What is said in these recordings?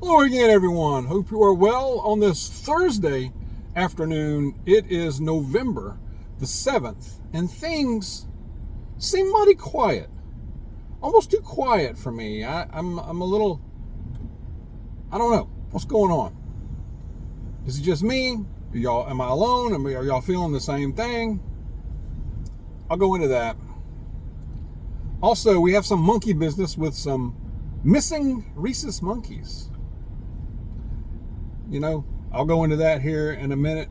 Hello again, everyone. Hope you are well on this Thursday afternoon. It is November the 7th, and things seem mighty quiet. Almost too quiet for me. I'm a little, I don't know. What's going on? Is it just me? Am I alone? Are y'all feeling the same thing? I'll go into that. Also, we have some monkey business with some missing rhesus monkeys. I'll go into that here in a minute.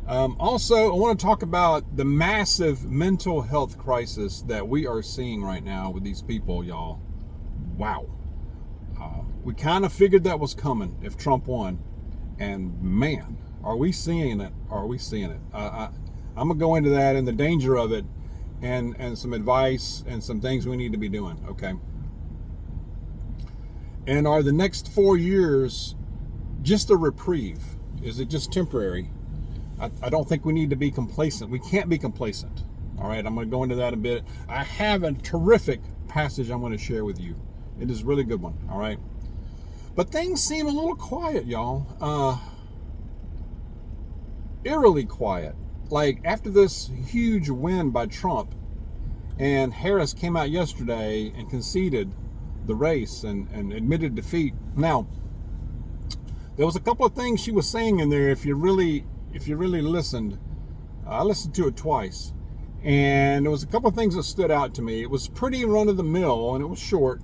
Also, I want to talk about the massive mental health crisis that we are seeing right now with these people, y'all. Wow. We kind of figured that was coming if Trump won. And man, are we seeing it? Are we seeing it? I'm going to go into that and the danger of it and some advice and some things we need to be doing, okay? And are the next 4 years just a reprieve? Is it just temporary? I don't think we need to be complacent. We can't be complacent. All right, I'm going to go into that a bit. I have a terrific passage I'm going to share with you. It is a really good one. All right. But things seem a little quiet, y'all. Eerily quiet. Like after this huge win by Trump, and Harris came out yesterday and conceded the race and admitted defeat. Now, there was a couple of things she was saying in there. If you really listened, I listened to it twice, and there was a couple of things that stood out to me. It was pretty run of the mill, and it was short,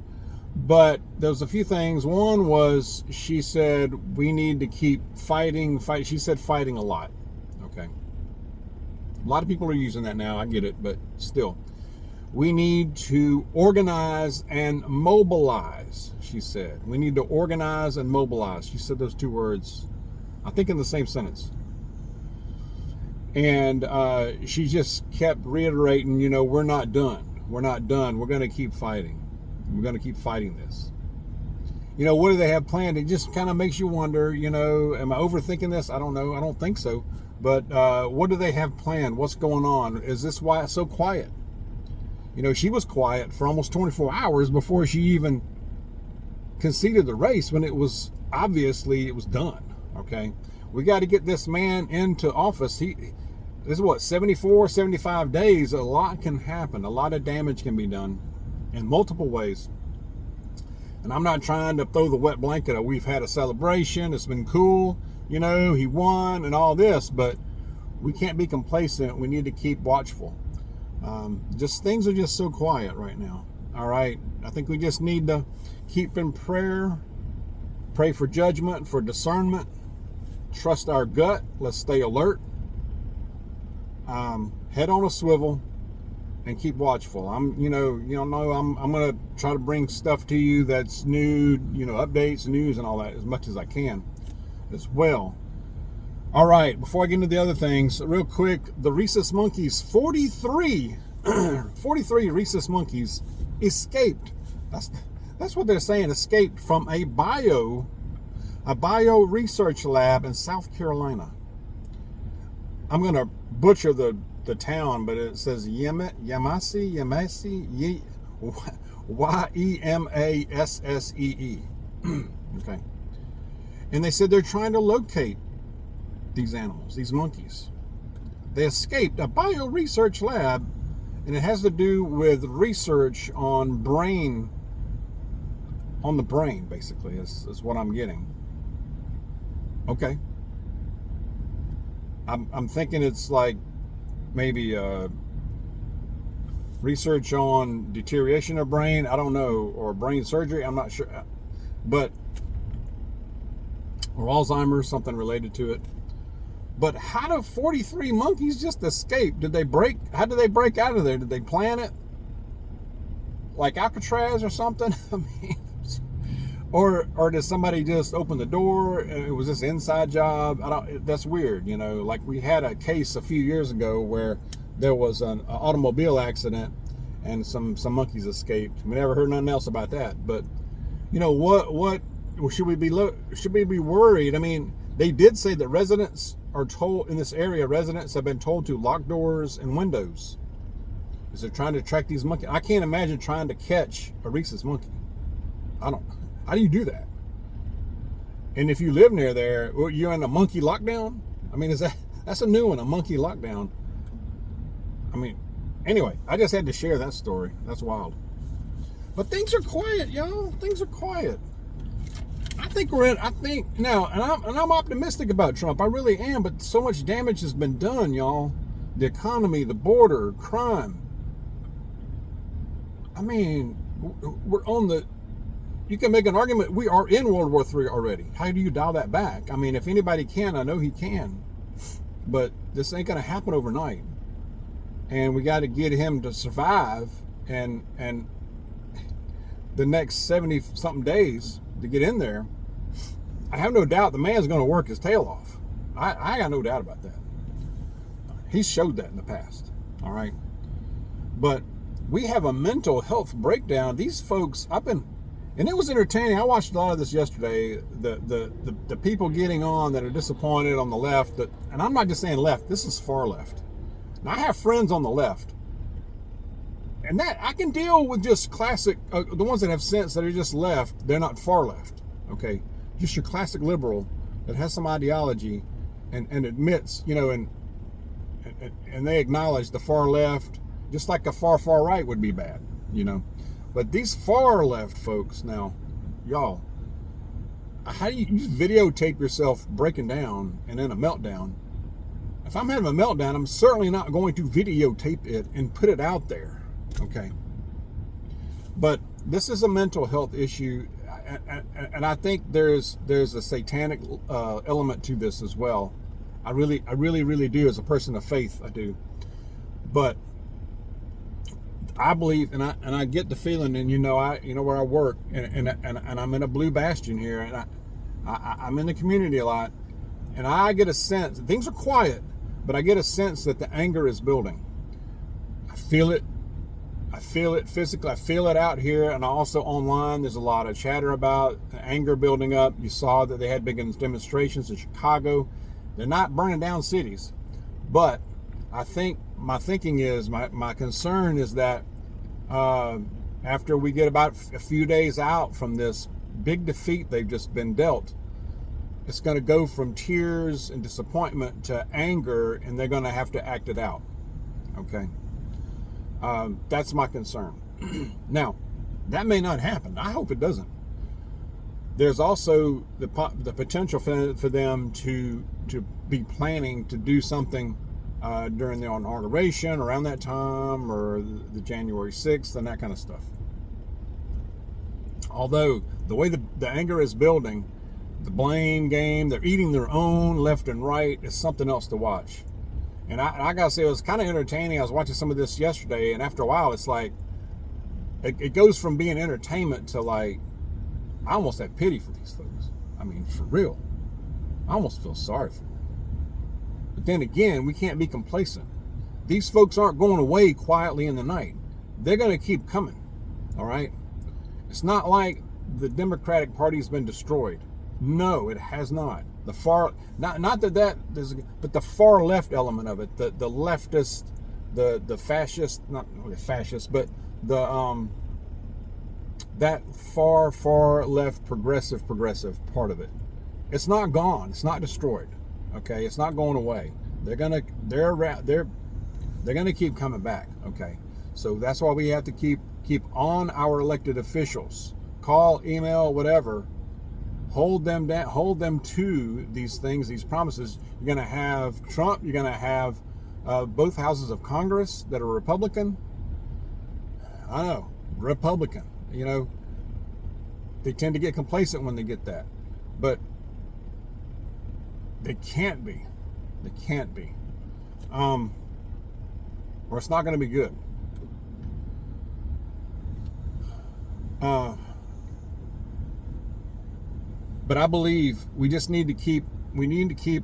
but there was a few things. One was she said we need to keep fighting. She said fighting a lot. Okay, a lot of people are using that now. I get it, but still. We need to organize and mobilize, she said. We need to organize and mobilize. She said those two words, I think, in the same sentence. And she just kept reiterating, we're not done. We're not done. We're going to keep fighting. We're going to keep fighting this. What do they have planned? It just kind of makes you wonder, am I overthinking this? I don't know. I don't think so. But what do they have planned? What's going on? Is this why it's so quiet? She was quiet for almost 24 hours before she even conceded the race when it was done. Okay. We got to get this man into office. This is what, 74, 75 days. A lot can happen. A lot of damage can be done in multiple ways. And I'm not trying to throw the wet blanket. We've had a celebration. It's been cool. He won and all this, but we can't be complacent. We need to keep watchful. Just things are just so quiet right now. All right. I think we just need to keep in prayer, pray for judgment, for discernment, trust our gut. Let's stay alert, head on a swivel, and keep watchful. I'm going to try to bring stuff to you that's new, updates, news, and all that as much as I can as well. All right, before I get into the other things, real quick, the rhesus monkeys, 43 rhesus monkeys escaped. That's what they're saying, escaped from a bio research lab in South Carolina. I'm going to butcher the town, but it says Yemassee, Yemassee. Okay. And they said they're trying to locate these animals, these monkeys. They escaped a bio research lab, and it has to do with research on the brain, basically, is what I'm getting. Okay. I'm thinking it's like maybe research on deterioration of brain, I don't know, or brain surgery, I'm not sure, but or Alzheimer's, something related to it. But how do 43 monkeys just escape? How did they break out of there? Did they plan it? Like Alcatraz or something? I mean, or did somebody just open the door and it was this inside job? That's weird, like we had a case a few years ago where there was an automobile accident and some monkeys escaped. We never heard nothing else about that. But what should we be worried? I mean, they did say that residents have been told to lock doors and windows. Is they're trying to track these monkeys. I can't imagine trying to catch a rhesus monkey. How do you do that? And if you live near there, you're in a monkey lockdown. I mean, that's a new one, a monkey lockdown. I mean, anyway, I just had to share that story. That's wild. But things are quiet, y'all. Things are quiet. I think now, and I'm optimistic about Trump. I really am. But so much damage has been done, y'all. The economy, the border, crime. I mean, we're on the. You can make an argument. We are in World War III already. How do you dial that back? I mean, if anybody can, I know he can. But this ain't gonna happen overnight. And we got to get him to survive, and the next 70-something days to get in there. I have no doubt the man's going to work his tail off. I got no doubt about that. He's showed that in the past. All right. But we have a mental health breakdown. These folks, and it was entertaining. I watched a lot of this yesterday. The people getting on that are disappointed on the left. And I'm not just saying left. This is far left. Now, I have friends on the left. And that I can deal with just classic, the ones that have sense that are just left. They're not far left. Okay. Just your classic liberal that has some ideology and admits, and they acknowledge the far left, just like a far right would be bad, But these far left folks now, y'all, how do you videotape yourself breaking down and in a meltdown? If I'm having a meltdown, I'm certainly not going to videotape it and put it out there. Okay. But this is a mental health issue. And I think there's a satanic element to this as well. I really do. As a person of faith, I do. But I believe, and I get the feeling, and where I work, and I'm in a blue bastion here, and I'm in the community a lot, and I get a sense things are quiet, but I get a sense that the anger is building. I feel it physically. I feel it out here, and also online. There's a lot of chatter about anger building up. You saw that they had big demonstrations in Chicago. They're not burning down cities, but I think my concern is that after we get about a few days out from this big defeat they've just been dealt, it's going to go from tears and disappointment to anger, and they're going to have to act it out. Okay. That's my concern. Now, that may not happen. I hope it doesn't. There's also the potential for them to be planning to do something during the inauguration around that time, or the January 6th and that kind of stuff. Although the way the anger is building, the blame game, they're eating their own left and right, is something else to watch. And I gotta say, it was kind of entertaining. I was watching some of this yesterday, and after a while, it's like it goes from being entertainment to like, I almost have pity for these folks. I mean, for real, I almost feel sorry for them. But then again, we can't be complacent. These folks aren't going away quietly in the night. They're gonna keep coming. All right. It's not like the Democratic Party has been destroyed. No, it has not. The far, not that there's, but the far left element of it, the leftist, the fascist, not really fascist, but that far left progressive part of it. It's not gone. It's not destroyed. Okay, it's not going away. They're gonna keep coming back. Okay, so that's why we have to keep on our elected officials. Call, email, whatever. Hold them down. Hold them to these things, these promises. You're going to have Trump. You're going to have both houses of Congress that are Republican. I know, Republican. They tend to get complacent when they get that, but they can't be. They can't be, or it's not going to be good. But I believe we just need to keep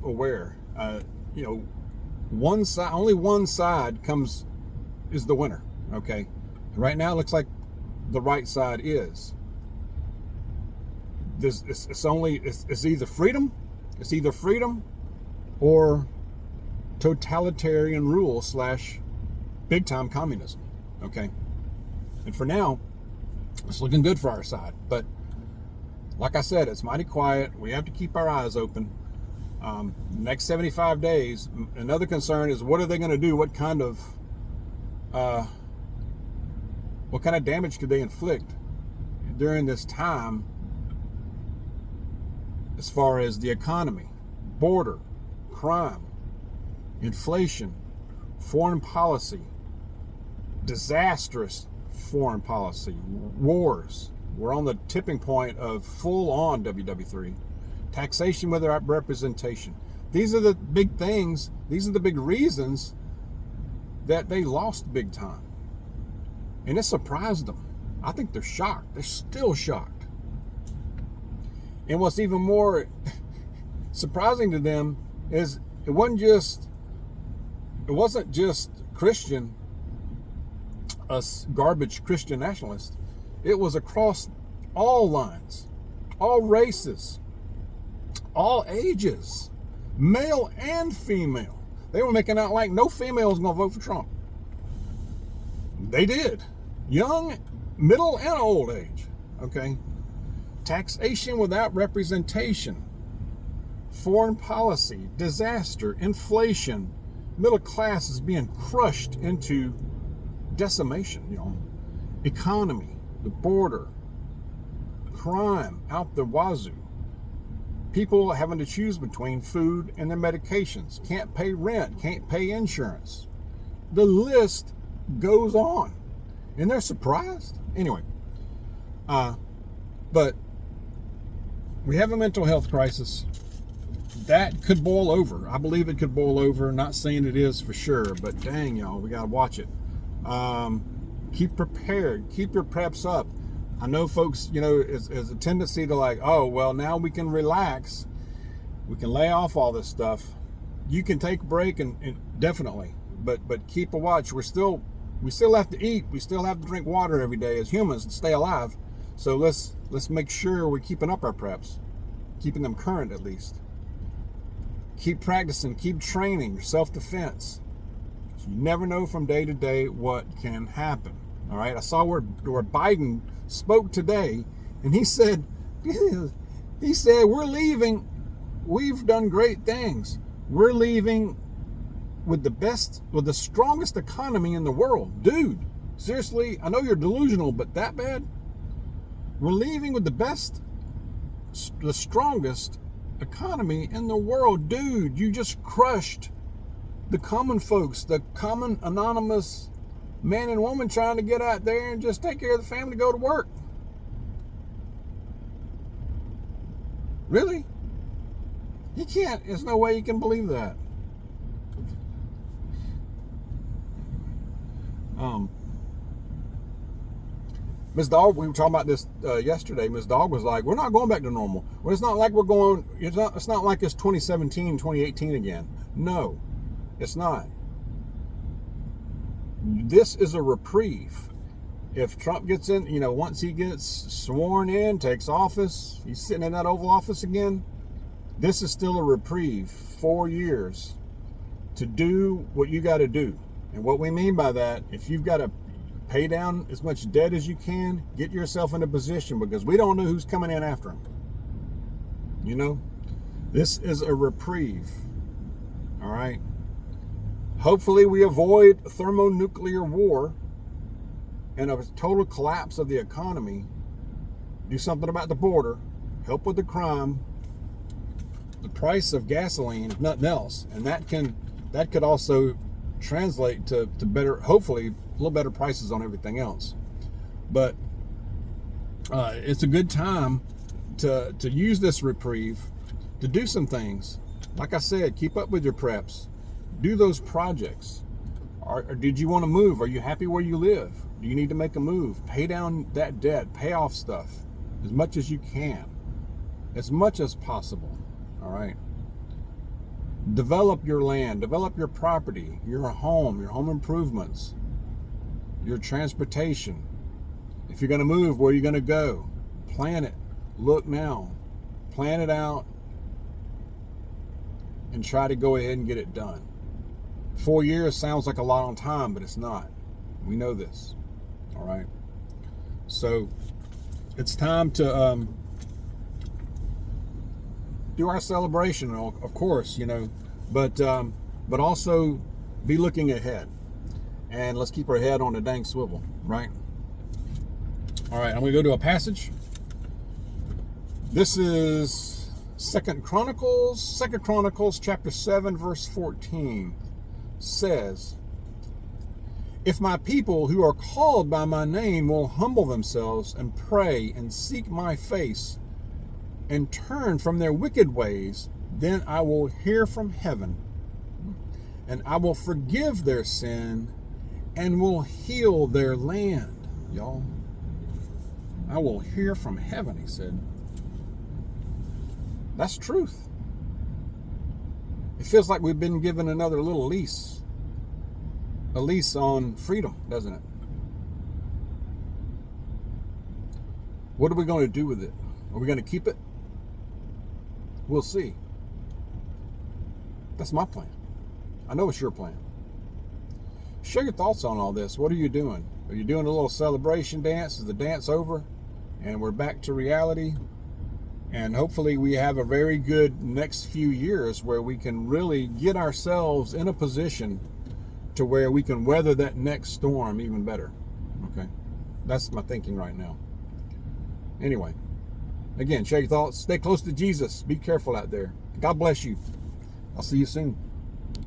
aware. One side, only one side is the winner. Okay, right now it looks like the right side is. It's either freedom, or totalitarian rule / big time communism. Okay, and for now, it's looking good for our side, but Like I said, it's mighty quiet. We have to keep our eyes open. Next 75 days. Another concern is, what are they going to do? What kind of damage could they inflict during this time, as far as the economy, border, crime, inflation, foreign policy, disastrous foreign policy, wars. We're on the tipping point of full-on WW3. Taxation without representation. These are the big things. These are the big reasons that they lost big time. And it surprised them. I think they're shocked. They're still shocked. And what's even more surprising to them is it wasn't just Christian, us garbage Christian nationalists. It was across all lines, all races, all ages, male and female. They were making out like no female was going to vote for Trump. They did. Young, middle, and old age. Okay. Taxation without representation, foreign policy, disaster, inflation, middle class is being crushed into decimation, economy, the border, crime out the wazoo, people having to choose between food and their medications, can't pay rent, can't pay insurance. The list goes on, and they're surprised. Anyway, but we have a mental health crisis that could boil over. I believe it could boil over. Not saying it is for sure, but dang, y'all, we got to watch it. Keep prepared. Keep your preps up. I know folks, is a tendency to like, oh, well, now we can relax. We can lay off all this stuff. You can take a break and definitely, but keep a watch. We still have to eat. We still have to drink water every day as humans to stay alive. So let's make sure we're keeping up our preps, keeping them current at least. Keep practicing, keep training your self-defense. You never know from day to day what can happen. All right. I saw where Biden spoke today, and he said, we're leaving. We've done great things. We're leaving with the strongest economy in the world. Dude, seriously, I know you're delusional, but that bad? We're leaving with the strongest economy in the world. Dude, you just crushed the common folks, the common anonymous man and woman trying to get out there and just take care of the family, go to work. Really? You can't. There's no way you can believe that. Ms. Dawg, we were talking about this yesterday. Ms. Dawg was like, we're not going back to normal. Well, it's not like it's not like it's 2017, 2018 again. No, it's not. This is a reprieve. If Trump gets in, once he gets sworn in, takes office, he's sitting in that Oval Office again, this is still a reprieve, 4 years to do what you got to do. And what we mean by that, if you've got to pay down as much debt as you can, get yourself in a position, because we don't know who's coming in after him. This is a reprieve. All right. Hopefully we avoid thermonuclear war and a total collapse of the economy. Do something about the border, help with the crime, the price of gasoline, if nothing else. And that could also translate to better, hopefully, a little better prices on everything else. But it's a good time to use this reprieve to do some things. Like I said, keep up with your preps. Do those projects. Or did you want to move? Are you happy where you live? Do you need to make a move? Pay down that debt. Pay off stuff as much as you can, as much as possible. All right. Develop your land. Develop your property, your home improvements, your transportation. If you're going to move, where are you going to go? Plan it. Look now. Plan it out and try to go ahead and get it done. 4 years sounds like a lot on time, but it's not. We know this. All right. So it's time to do our celebration, of course, but also be looking ahead. And let's keep our head on the dang swivel, right? All right, I'm going to go to a passage. This is Second Chronicles chapter 7, verse 14 says, "If my people who are called by my name will humble themselves and pray and seek my face and turn from their wicked ways, then I will hear from heaven and I will forgive their sin and will heal their land." Y'all, I will hear from heaven, he said. That's truth. It feels like we've been given another little lease. A lease on freedom, doesn't it? What are we going to do with it? Are we going to keep it? We'll see. That's my plan. I know it's your plan. Share your thoughts on all this. What are you doing? Are you doing a little celebration dance? Is the dance over and we're back to reality? And hopefully we have a very good next few years where we can really get ourselves in a position to where we can weather that next storm even better. Okay? That's my thinking right now. Anyway, again, share your thoughts. Stay close to Jesus. Be careful out there. God bless you. I'll see you soon.